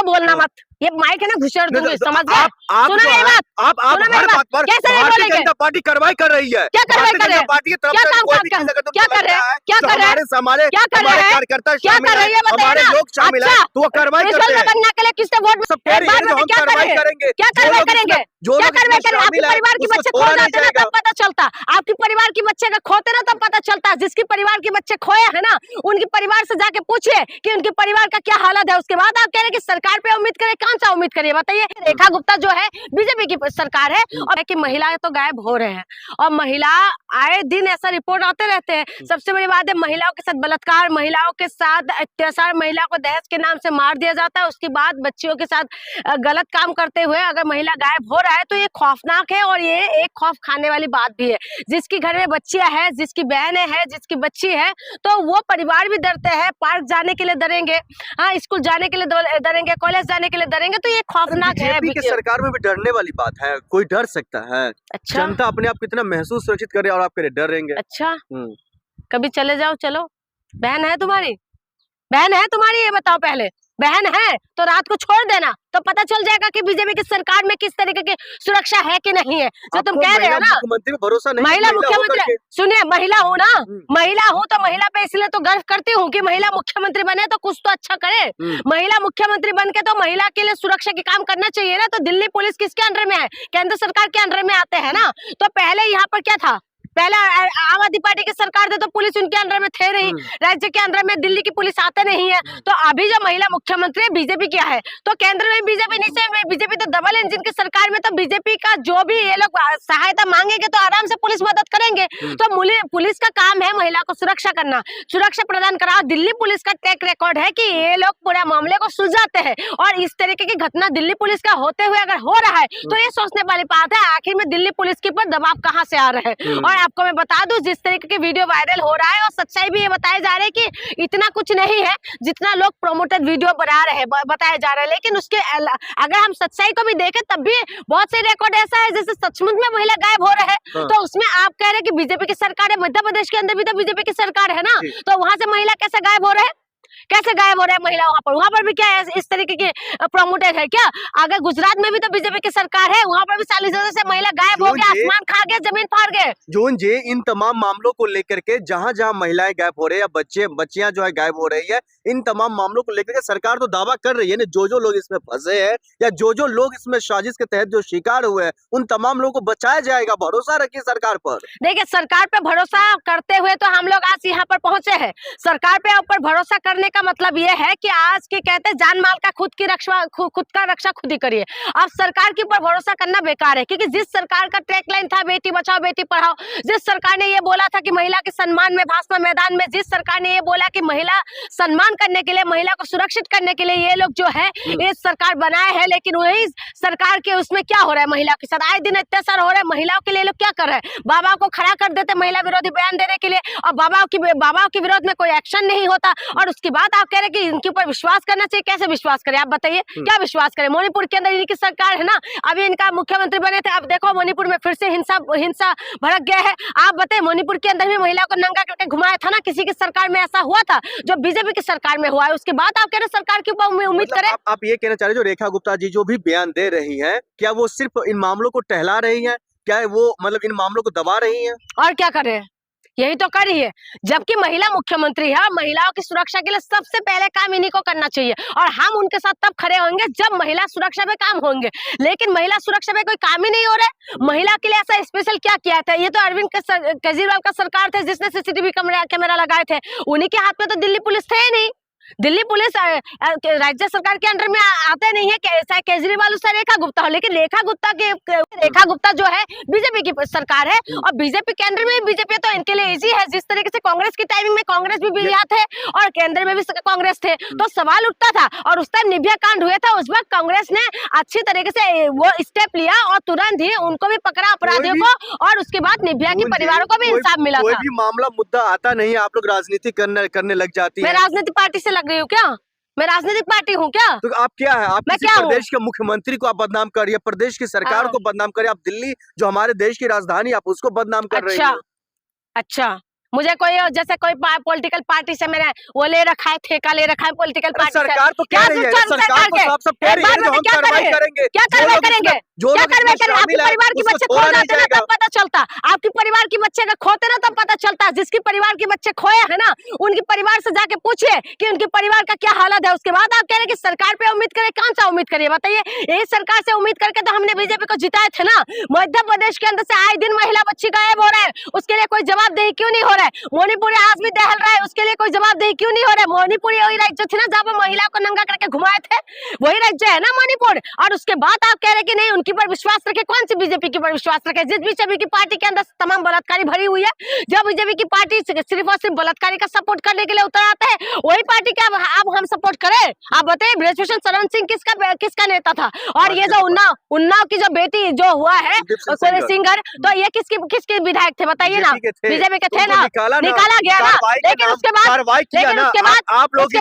बोलना मत, ये माइक है ना घुसेड़ दूंगी, समझ गए? आप सुना मेरी बात? आप हर बात पर भारतीय जनता पार्टी कार्रवाई कर रही है। क्या कार्रवाई कर रहे हैं? पार्टी की तरफ क्या से काम कोई भी क्या चीज अगर क्या कर रहे हैं? क्या कर रहे हैं? हमारे क्या कर रहे हैं? कार्यकर्ता क्या शामिल कर रही है है, हमारे लोग शामिल है, तो वो कार्रवाई करते हैं। बनने के लिए किसने वोट सब कह रही है हम कार्रवाई करेंगे। क्या कार्रवाई करेंगे? जो क्या लोग कार्रवाई करेंगे? आपके शामिल है परिवार के बच्चे उसको खो छोड़ा नहीं जाते ना जाएगा। तब पता चलता, आपके परिवार के बच्चे अगर खोते ना तब पता चलता। जिसके परिवार के बच्चे खोए हैं ना, उनके परिवार से जाके पूछिए कि उनके परिवार का क्या हालत है। उसके बाद आप कह रहे हैं कि सरकार पे उम्मीद करें, कौन सा उम्मीद करिए बताइए? रेखा गुप्ता जो है बीजेपी की सरकार है, और कि महिलाएं तो गायब हो रहे हैं, और महिला आए दिन ऐसा रिपोर्ट आते रहते हैं। सबसे बड़ी बात है महिलाओं के साथ बलात्कार, महिलाओं के साथ अत्याचार, महिला को दहेज के नाम से मार दिया जाता है, उसके बाद बच्चियों के साथ गलत काम करते हुए अगर महिला गायब हो रहा है तो ये खौफनाक है, और ये एक खौफ खाने वाली बात भी है। जिसकी घर में बच्चियां हैं, जिसकी बहनें हैं, जिसकी बच्ची है, तो वो परिवार भी डरते हैं, पार्क जाने के लिए डरेंगे, हाँ स्कूल जाने के लिए डरेंगे, कॉलेज जाने के लिए डरेंगे, तो ये खौफनाक है। बीजेपी की सरकार में भी डरने वाली बात है, कोई डर सकता है? अच्छा, जनता अपने आप कितना महसूस सुरक्षित कर रही है और आप कह रहे डर रहेंगे? अच्छा, कभी चले जाओ, चलो। बहन है तुम्हारी? बहन है तुम्हारी? ये बताओ पहले। बहन है तो रात को छोड़ देना, तो पता चल जाएगा कि बीजेपी की सरकार में किस तरीके की सुरक्षा है कि नहीं है। जो तुम कह रहे हो ना मुख्यमंत्री पे भरोसा नहीं, महिला मुख्यमंत्री, सुनिए महिला हूँ ना, महिला हूँ तो महिला पे इसलिए तो गर्व करती हूँ कि महिला मुख्यमंत्री बने तो कुछ तो अच्छा करे। महिला मुख्यमंत्री बन के तो महिला के लिए सुरक्षा के काम करना चाहिए ना। तो दिल्ली पुलिस किसके अंडर में है? केंद्र सरकार के अंडर में आते हैं ना। तो पहले यहाँ पर क्या था? पहले आम आदमी पार्टी की सरकार थी तो पुलिस उनके अंडर में थे नहीं, राज्य के अंडर में दिल्ली की पुलिस आते नहीं है। तो अभी जो महिला मुख्यमंत्री है बीजेपी क्या है, तो केंद्र में बीजेपी, नीचे में बीजेपी, तो डबल इंजन की सरकार में तो बीजेपी का जो भी ये लोग सहायता मांगेंगे तो आराम से पुलिस मदद करेंगे। तो पुलिस का काम है महिला को सुरक्षा करना, सुरक्षा प्रदान करा। दिल्ली पुलिस का ट्रैक रिकॉर्ड है कि ये लोग पूरा मामले को सुलझाते हैं, और इस तरीके की घटना दिल्ली पुलिस का होते हुए अगर हो रहा है तो ये सोचने वाली बात है आखिर में दिल्ली पुलिस के ऊपर दबाव कहाँ से आ रहा है। और आपको मैं बता दूं जिस तरीके के वीडियो वायरल हो रहा है, और सच्चाई भी ये बताए जा रहे हैं कि इतना कुछ नहीं है जितना लोग प्रोमोटेड वीडियो बना रहे हैं, बताया जा रहा है। लेकिन उसके अगर हम सच्चाई को भी देखें तब भी बहुत से रिकॉर्ड ऐसा है जैसे सचमुच में महिला गायब हो रहे हैं। तो उसमें आप कह रहे हैं कि बीजेपी की सरकार है, मध्य प्रदेश के अंदर भी तो बीजेपी की सरकार है ना, तो वहां से महिला कैसे गायब हो रहे हैं? कैसे गायब हो रहा है महिला? वहां पर भी क्या है इस तरीके की प्रोमोटेड है क्या? अगर गुजरात में भी तो बीजेपी की सरकार है, वहां पर भी 40,000 से महिला गायब हो गया, आसमान खा गया, जमीन फाड़ गए। जोन जे इन तमाम मामलों को लेकर के जहां जहां महिलाएं गायब हो रही है या बच्चियां जो है गायब हो रही है, इन तमाम मामलों को लेकर के सरकार तो दावा कर रही है ना, जो लोग इसमें फंसे हैं या जो लोग इसमें साजिश के तहत जो शिकार हुए हैं उन तमाम लोगों को बचाया जाएगा। भरोसा रखिए सरकार पर। देखिए सरकार पे भरोसा करते हुए तो हम लोग आज यहाँ पर पहुंचे हैं। सरकार पे ऊपर भरोसा करने का मतलब ये है कि आज के कहते हैं जान माल का खुद का रक्षा खुद ही करिए। अब सरकार के ऊपर भरोसा करना बेकार है, क्योंकि जिस सरकार का ट्रैक लाइन था बेटी बचाओ बेटी पढ़ाओ, जिस सरकार ने ये बोला था कि महिला के सम्मान में भाषण मैदान में, जिस सरकार ने ये बोला कि महिला सम्मान करने के लिए, महिला को सुरक्षित करने के लिए ये लोग जो है ये सरकार बनाए हैं, लेकिन वही सरकार के उसमें क्या हो रहा है? महिला के साथ आए दिन अत्याचार हो रहा है। महिलाओं के लिए लोग क्या कर रहे हैं? बाबा को खड़ा कर देते महिला विरोधी बयान देने के लिए, और बाबा के विरोध में कोई एक्शन नहीं होता, और उसके बाद आप कह रहे हैं कि इनके ऊपर विश्वास करना चाहिए। कैसे विश्वास करें आप बताइए? क्या विश्वास करें? मणिपुर के अंदर इनकी सरकार है ना, अभी इनका मुख्यमंत्री बने थे, अब देखो मणिपुर में फिर से हिंसा भड़क गया है। आप बताइए मणिपुर के अंदर भी महिला को नंगा करके घुमाया था ना, किसी की सरकार में ऐसा हुआ था? जो बीजेपी की सरकार में हुआ है, उसके बाद आप कह रहे सरकार के ऊपर उम्मीद करें? आप ये कहना चाह रहे जो रेखा गुप्ता जी जो भी बयान दे रही हैं, क्या वो सिर्फ इन मामलों को टहला रही हैं? क्या वो मतलब इन मामलों को दबा रही हैं? और क्या कर रहे हैं? यही तो कर रही है, जबकि महिला मुख्यमंत्री है। महिलाओं की सुरक्षा के लिए सबसे पहले काम इन्हीं को करना चाहिए, और हम उनके साथ तब खड़े होंगे जब महिला सुरक्षा पे काम होंगे। लेकिन महिला सुरक्षा पे कोई काम ही नहीं हो रहा है। महिला के लिए ऐसा स्पेशल क्या किया था? ये तो अरविंद केजरीवाल का सरकार थे जिसने सीसीटीवी कैमरा लगाए थे, उन्हीं के हाथ में तो दिल्ली पुलिस थे ही नहीं। दिल्ली पुलिस राज्य सरकार के अंडर में आते नहीं है, चाहे केजरीवाल हो चाहे रेखा गुप्ता हो। लेकिन रेखा गुप्ता जो है बीजेपी की सरकार है, और बीजेपी केंद्र में बीजेपी, तो इनके लिए इजी है। जिस तरीके से कांग्रेस की टाइमिंग में कांग्रेस भी यहाँ थे और केंद्र में भी कांग्रेस थे, तो सवाल उठता था। और उस टाइम निर्भया कांड हुए था, उस वक्त कांग्रेस ने अच्छी तरीके से वो स्टेप लिया और तुरंत ही उनको भी पकड़ा, अपराधियों को, और उसके बाद निर्भया के परिवारों को भी इंसाफ मिला था। कोई भी मामला मुद्दा आता नहीं है, आप लोग राजनीति करने लग जाती है। मैं राजनीतिक पार्टी से लग रही हूँ क्या? मैं राजनीतिक पार्टी हूँ क्या? तो आप क्या है? आप किसी प्रदेश के मुख्यमंत्री को आप बदनाम कर रही है, प्रदेश की सरकार को बदनाम कर रही है, आप दिल्ली जो हमारे देश की राजधानी आप उसको बदनाम कर रही है। अच्छा, मुझे कोई जैसे कोई पॉलिटिकल पार्टी से मैंने वो ले रखा है, ठेका ले रखा है पॉलिटिकल पार्टी से। सरकार तो कह रही है, सरकार तो साफ साफ कह रही है जो हम कार्रवाई करेंगे। क्या कार्रवाई करेंगे? क्या कार्रवाई करेंगे? आपके परिवार के बच्चे खो जाते ना तब पता चलता, आपके परिवार के बच्चे अगर खोते ना तब पता चलता। जिसके परिवार के बच्चे खोए है ना, उनके परिवार से जाके पूछिए कि उनके परिवार का क्या हालत है। उसके बाद आप कह रहे कि सरकार पे उम्मीद करें, कौन सा उम्मीद करिए बताइए? यही सरकार से उम्मीद करके तो हमने बीजेपी को जिताए थे ना। मध्य प्रदेश के अंदर से आए दिन महिला बच्ची गायब हो रहा है, उसके लिए कोई जवाबदेही क्यों नहीं हो रहा है? मणिपुर आज भी दहल रहा है, उसके लिए कोई जवाबदेही क्यों नहीं हो रहा है? मणिपुर वही राज्य थी ना जहाँ पर महिला को नंगा करके घुमाए थे, वही राज्य है ना मणिपुर। और उसके बाद आप कह रहे कि नहीं उनकी पर विश्वास रखे। कौन सी बीजेपी की पर विश्वास रखे? जिस बीजेपी की पार्टी के अंदर तमाम बलात्कारी भरी हुई है, जब बीजेपी की पार्टी सिर्फ और सिर्फ बलात्कारी का सपोर्ट करने के लिए उतर आते हैं, वही पार्टी का अब हम सपोर्ट करें? आप बताइए बृजभूषण शरण सिंह किसका नेता था? और ये जो उन्नाव की जो बेटी जो हुआ है सिंगर, तो ये किसके विधायक थे बताइए ना? बीजेपी के थे ना, निकाला गया ना। लेकिन उसके बाद आप लोग की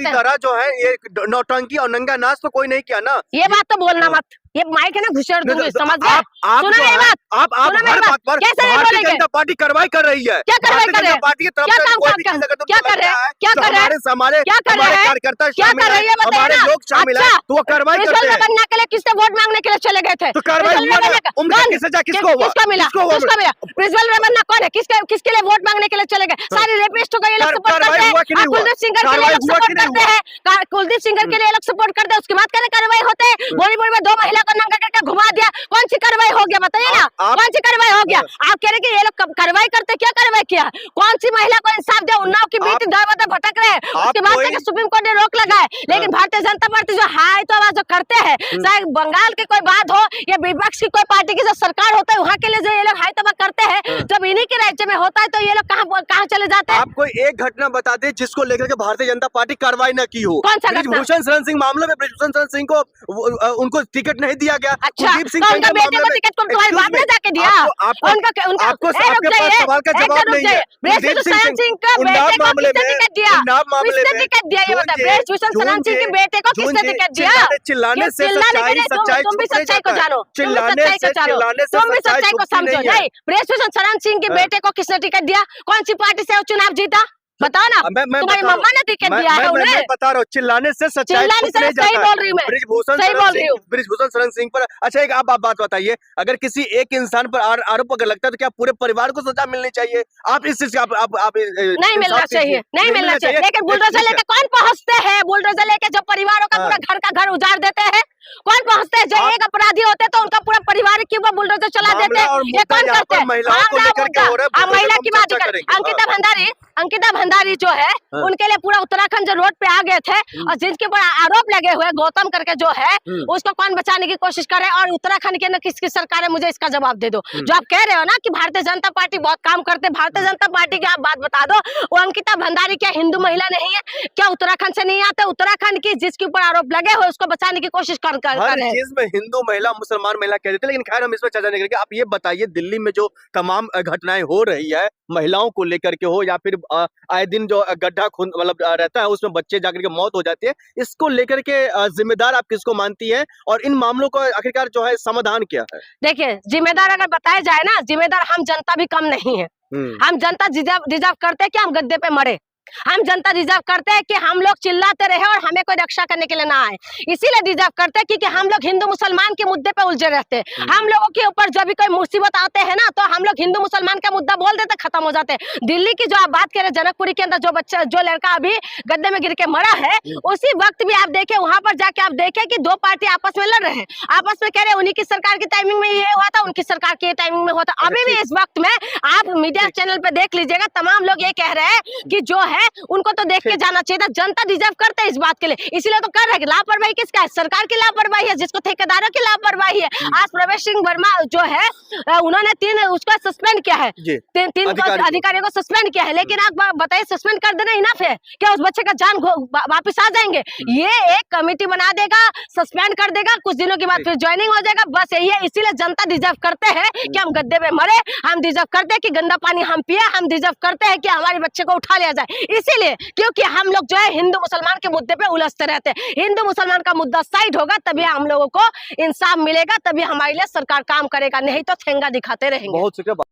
तरह जो है ये नौटंकी और नंगा नाच तो कोई नहीं किया ना। ये बात तो बोलना मत, ये माइक है ना घुसेड़ दूंगी, समझ गए? सुना मेरी बात, आप हर बात पर भारतीय जनता पार्टी कार्रवाई कर रही है। क्या कार्रवाई कर रही है? पार्टी की तरफ से कोई भी चीज अगर क्या कर रहे हैं? क्या कर रहे हैं? हमारे कार्यकर्ता शामिल हैं, हमारे लोग शामिल हैं, तो वो कार्रवाई करते हैं। बनने के लिए किससे वोट मांगने के लिए चले गए थे? तो कार्रवाई हुआ ना, उम्र की सजा किसको हुआ? किसको मिला? प्रिंसिपल रमन्ना कौन है? किसके लिए वोट मांगने के लिए चले गए? सारे रेपिस्टों को ये लोग सपोर्ट करते हैं, कुलदीप सिंगर के लिए सपोर्ट करते हैं, कुलदीप सिंगर के लिए लोग सपोर्ट करते हैं। उसके बाद क्या कार्रवाई होते हैं? मणिपुर में 2 महिला को नंगा करके घुमा दिया, कौन सी कार्रवाई हो गया बताइए ना? कौन सी कार्रवाई हो गया? आप कह रहे कि ये लोग कार्रवाई करते, क्या कार्रवाई किया? कौन सी महिला को इंसाफ दिया? उन्नाव की बेटी दरवाजा भटक रहे हैं, उसके बाद से सुप्रीम कोर्ट ने रोक लगाए। लेकिन भारतीय जनता पार्टी जो हाय तो आवाज जो करते हैं, चाहे बंगाल की कोई बात हो या विपक्ष की कोई पार्टी की जो सरकार होता है वहाँ के लिए जो ये लोग हाय तबाह करते हैं, जब इन्हीं के राज्य में होता है तो ये लोग कहाँ चले जाते हैं? आप कोई एक घटना बता दे जिसको लेकर के भारतीय जनता पार्टी कार्रवाई न की हो। कौन सा घटना? बृजभूषण शरण सिंह मामले में बृजभूषण शरण सिंह को उनको टिकट नहीं दिया गया। अच्छा, उनका बेटे को टिकट को तुम्हारे बाप ने जाके दिया? आपको आपके पास सवाल का जवाब नहीं है। बृजभूषण शरण सिंह के बेटे को किसने टिकट दिया? किसने टिकट दिया ये बताओ? बृजभूषण शरण सिंह के बेटे को किसने टिकट दिया? चिल्लाने से सच्चाई तुम भी सच्चाई को जानो, तुम भी सच्चाई को समझो। नहीं, बृजभूषण शरण सिंह के बेटे को किसने टिकट दिया? कौन सी पार्टी से चुनाव जीता बताओ ना? तुम्हारी मम्मा ने टिकट दिया है उन्हें? मैं बता रहा हूँ, चिल्लाने से सच्चाई नहीं जाता। सही बोल रही हूँ मैं, बृजभूषण शरण सिंह पर। अच्छा एक आप बात बताइए, अगर किसी एक इंसान पर आरोप अगर लगता है तो क्या पूरे परिवार को सजा मिलनी चाहिए? आप इस चीज से आप नहीं मिलना चाहिए, नहीं मिलना चाहिए। लेकिन बुलडोजर लेके कौन पहुंचते हैं? बुलडोजर लेके जो परिवारों का पूरा घर का घर उजाड़ देते हैं, कौन पहुंचते हैं? जो एक अपराधी होते हैं तो उनका पूरा परिवार के ऊपर बुलडोजर चला देते हैं, ये कौन करते हैं? महिला की बात करें, अंकिता भंडारी जो है उनके लिए पूरा उत्तराखंड जो रोड पे आ गए थे और जिनके ऊपर आरोप लगे हुए गौतम करके जो है उसको कौन बचाने की कोशिश कर रहे हैं? और उत्तराखंड के अंदर किसकी सरकार है? मुझे इसका जवाब दे दो। जो आप कह रहे हो ना कि भारतीय जनता पार्टी बहुत काम करते, भारतीय जनता पार्टी की आप बात बता दो। वो अंकिता भंडारी क्या हिंदू महिला नहीं है? क्या उत्तराखंड से नहीं आते? उत्तराखंड की जिसके ऊपर आरोप लगे हुए उसको बचाने की कोशिश कर हर चीज में हिंदू महिला मुसलमान महिला कह देते, लेकिन खैर हम इसमें चर्चा नहीं करेंगे। आप ये बताइए दिल्ली में जो तमाम घटनाएं हो रही है महिलाओं को लेकर के हो या फिर आए दिन जो गड्ढा खून मतलब रहता है उसमें बच्चे जाकर के मौत हो जाती है, इसको लेकर के जिम्मेदार आप किसको मानती हैं? और इन मामलों को आखिरकार जो है समाधान क्या है? देखिए जिम्मेदार अगर बताया जाए ना, जिम्मेदार हम जनता भी कम नहीं है। हम जनता डिजर्व करते हैं कि हम गद्दे पे मरे। हम जनता डिजर्व करते हैं कि हम लोग चिल्लाते रहे और हमें कोई रक्षा करने के लिए ना आए। इसीलिए डिजर्व करते हैं क्योंकि हम लोग हिंदू मुसलमान के मुद्दे पे उलझे रहते हैं। हम लोगों के ऊपर जब भी कोई मुसीबत आते हैं ना तो हम लोग हिंदू मुसलमान का मुद्दा बोल देते, खत्म हो जाते हैं। दिल्ली की जो आप बात करें जनकपुरी के अंदर जो लड़का अभी गड्ढे में गिर के मरा है, उसी वक्त भी आप देखे वहां पर जाके आप देखे कि 2 पार्टी आपस में लड़ रहे हैं, आपस में कह रहे हैं उन्हीं की सरकार की टाइमिंग में ये हुआ था, उनकी सरकार की टाइमिंग में हुआ था। अभी भी इस वक्त में आप मीडिया चैनल पे देख लीजिएगा, तमाम लोग ये कह रहे हैं कि जो है उनको तो देख के जाना चाहिए था। जनता डिजर्व करते है इस बात के लिए, इसीलिए तो कर रहे हैं। लापरवाही किसका है? सरकार की लापरवाही है, जिसको ठेकेदारों की लापरवाही है। आज प्रवेश सिंह वर्मा जो है उन्होंने 3 उसका सस्पेंड किया है, 3 अधिकारियों को सस्पेंड किया है। लेकिन आप बताइए सस्पेंड कर देना इनफ है क्या? उस बच्चे का जान वापिस आ जाएंगे? ये एक कमेटी बना देगा, सस्पेंड कर देगा, कुछ दिनों के बाद फिर ज्वाइनिंग हो जाएगा, बस यही है। इसीलिए जनता डिजर्व करते हैं कि हम गद्दे में मरे, हम डिजर्व करते हैं कि गंदा पानी हम पिए, हम डिजर्व करते हैं कि हमारे बच्चे को उठा लिया जाए। इसीलिए क्योंकि हम लोग जो है हिंदू मुसलमान के मुद्दे पे उलझते रहते हैं। हिंदू मुसलमान का मुद्दा साइड होगा तभी हम लोगों को इंसाफ मिलेगा, तभी हमारे लिए सरकार काम करेगा, नहीं तो ठेंगा दिखाते रहेंगे। बहुत शुक्रिया।